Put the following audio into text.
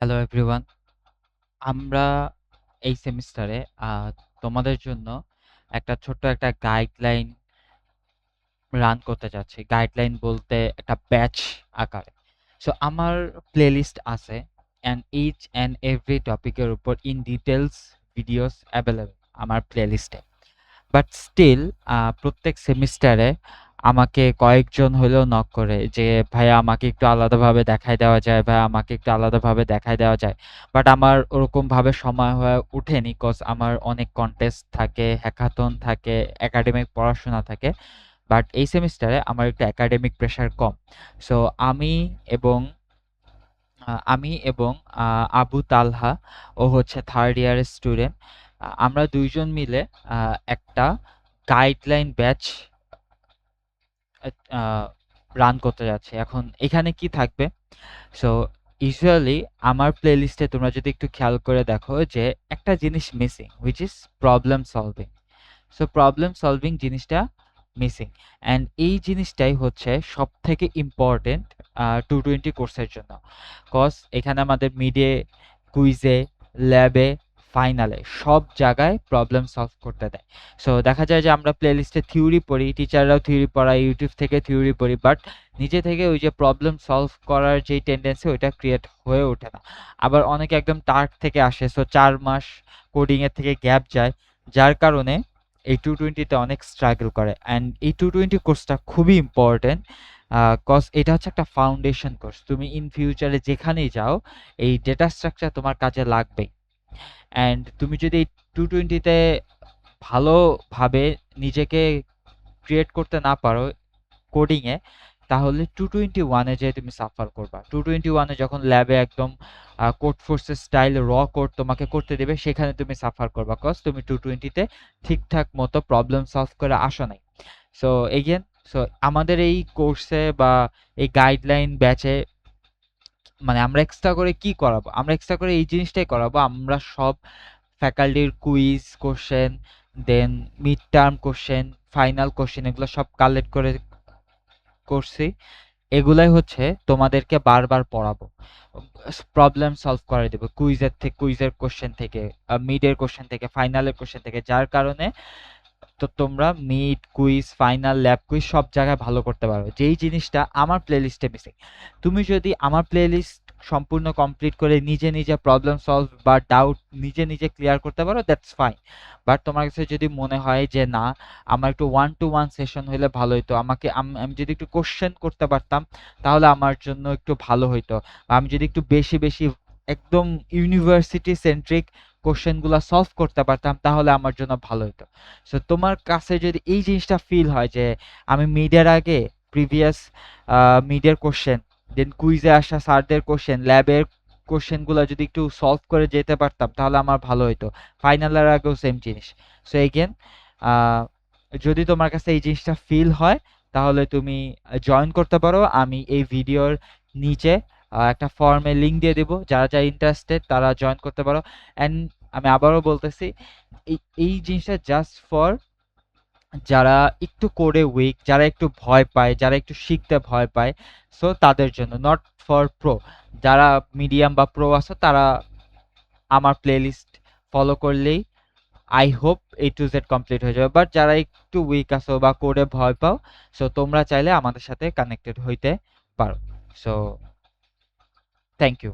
Hello everyone. আমরা এই সেমিস্টারে তোমাদের জন্য ছোট্ট একটা গাইডলাইন রান করতে যাচ্ছি। গাইডলাইন বলতে একটা ব্যাচ আকারে। সো আমার প্লেলিস্ট আছে অ্যান্ড ইচ অ্যান্ড এভরি টপিকের উপর ইন ডিটেলস ভিডিওস অ্যাভেলেবল আমার প্লেলিস্টে। বাট স্টিল প্রত্যেক সেমিস্টারে আমাকে কয়েকজন হলেও নক করে যে, "ভাইয়া আমাকে একটু আলাদাভাবে দেখায় দেওয়া যায়, ভাইয়া আমাকে একটু আলাদাভাবে দেখায় দেওয়া যায়।" বাট আমার ওরকমভাবে সময় হয়ে ওঠেনি কজ আমার অনেক কনটেস্ট থাকে, হ্যাকাথন থাকে, একাডেমিক পড়াশোনা থাকে। বাট এই সেমিস্টারে আমার একটু একাডেমিক প্রেশার কম। সো আমি এবং আবু তালহা, ও হচ্ছে 3rd ইয়ারের স্টুডেন্ট। আমরা ২ জন মিলে একটা গাইডলাইন ব্যাচ আ রান করতে যাচ্ছি। এখন এখানে কি থাকবে? সো ইউজুয়ালি আমার প্লেলিস্টে তোমরা যদি একটু খেয়াল করে দেখো যে একটা জিনিস missing which is problem solving. So problem solving জিনিসটা মিসিং অ্যান্ড এই জিনিসটাই হচ্ছে সবথেকে ইম্পর্টেন্ট 220 কোর্সের জন্য। কজ এখানে আমাদের মিডে, কুইজে, ল্যাবে, ফাইনালে সব জায়গায় প্রবলেম সলভ করতে দেয়। সো দেখা যায় যে আমরা প্লেলিস্টে থিওরি পড়ি, টিচাররাও থিওরি পড়ায়, ইউটিউব থেকে থিওরি পড়ি, বাট নিজে থেকে ওই যে প্রবলেম সলভ করার যেই টেন্ডেন্সি ওইটা ক্রিয়েট হয়ে ওঠে না। আবার অনেকে একদম টার্ক থেকে আসে, সো 4 মাস কোডিংয়ের থেকে গ্যাপ যায়, যার কারণে এই 220 তে অনেক স্ট্রাগল করে। অ্যান্ড এই 220 কোর্সটা খুবই ইম্পর্টেন্ট কজ এটা হচ্ছে একটা ফাউন্ডেশন কোর্স। তুমি ইন ফিউচারে যেখানেই যাও এই ডেটা স্ট্রাকচার তোমার কাজে লাগবেই। অ্যান্ড তুমি যদি এই 220 তে ভালোভাবে নিজেকে ক্রিয়েট করতে না পারো কোডিংয়ে, তাহলে 221 এ যেয়ে তুমি সাফার করবা। 221 এ যখন ল্যাবে একদম কোড ফোর্সের স্টাইল র কোড তোমাকে করতে দেবে, সেখানে তুমি সাফার করবা কজ তুমি 220 তে ঠিকঠাক মতো প্রবলেম সলভ করে আসো নাই। সো এগেন, সো আমাদের এই কোর্সে বা এই গাইডলাইন ব্যাচে মানে আমরা এক্সট্রা করে কি করাবো? আমরা এক্সট্রা করে এই জিনিসটাই করাবো। আমরা সব ফ্যাকাল্টির quiz question, then mid term question, final question এগুলো সব কালেক্ট করে করছি। এগুলাই হচ্ছে তোমাদেরকে বারবার পড়াবো। প্রবলেম সলভ করে দেব কুইজের কোশ্চেন থেকে, মিডের কোশ্চেন থেকে, ফাইনালের কোশ্চেন থেকে। যার কারণে তো তোমরা mid, quiz, final, lab quiz সব জায়গায় ভালো করতে পারবে। যেই জিনিসটা আমার প্লেলিস্টে মিসিং। তুমি যদি আমার প্লেলিস্ট সম্পূর্ণ কমপ্লিট করে নিজে প্রবলেম সলভ বা ডাউট নিজে ক্লিয়ার করতে পারো, দ্যাটস ফাইন। বাট তোমার কাছে যদি মনে হয় যে না, আমার একটু 1 to 1 সেশন হইলে ভালো হইতো, আমি যদি একটু কোশ্চেন করতে পারতাম তাহলে আমার জন্য একটু ভালো হইতো। আমি যদি একটু বেশি একদম ইউনিভার্সিটি সেন্ট্রিক কোশ্চেনগুলা সলভ করতে পারতাম তাহলে আমার জন্য ভালো হতো। সো তোমার কাছে যদি এই জিনিসটা ফিল হয় যে আমি মিডের আগে প্রিভিয়াস মিডের কোশ্চেন, দেন কুইজে আসা স্যারদের কোশ্চেন, ল্যাবের কোশ্চেনগুলো যদি একটু সলভ করে যেতে পারতাম তাহলে আমার ভালো হতো। ফাইনালের আগেও সেম জিনিস। সো এগেন, যদি তোমার কাছে এই জিনিসটা ফিল হয় তাহলে তুমি জয়েন করতে পারো। আমি এই ভিডিওর নিচে একটা ফর্মে লিঙ্ক দিয়ে দেবো, যারা ইন্টারেস্টেড তারা জয়েন করতে পারো। অ্যান্ড আমি আবারও বলতেছি, এই জিনিসটা জাস্ট ফর যারা একটু কোডে উইক, যারা একটু ভয় পায়, যারা একটু শিখতে ভয় পায়, সো তাদের জন্য, নট ফর প্রো। যারা মিডিয়াম বা প্রো আছো তারা আমার প্লেলিস্ট ফলো করলেই I hope A to Z complete হয়ে যাবে। বাট যারা একটু উইক আছো বা কোডে ভয় পাও, সো তোমরা চাইলে আমাদের সাথে কানেক্টেড হইতে পারো। So thank you.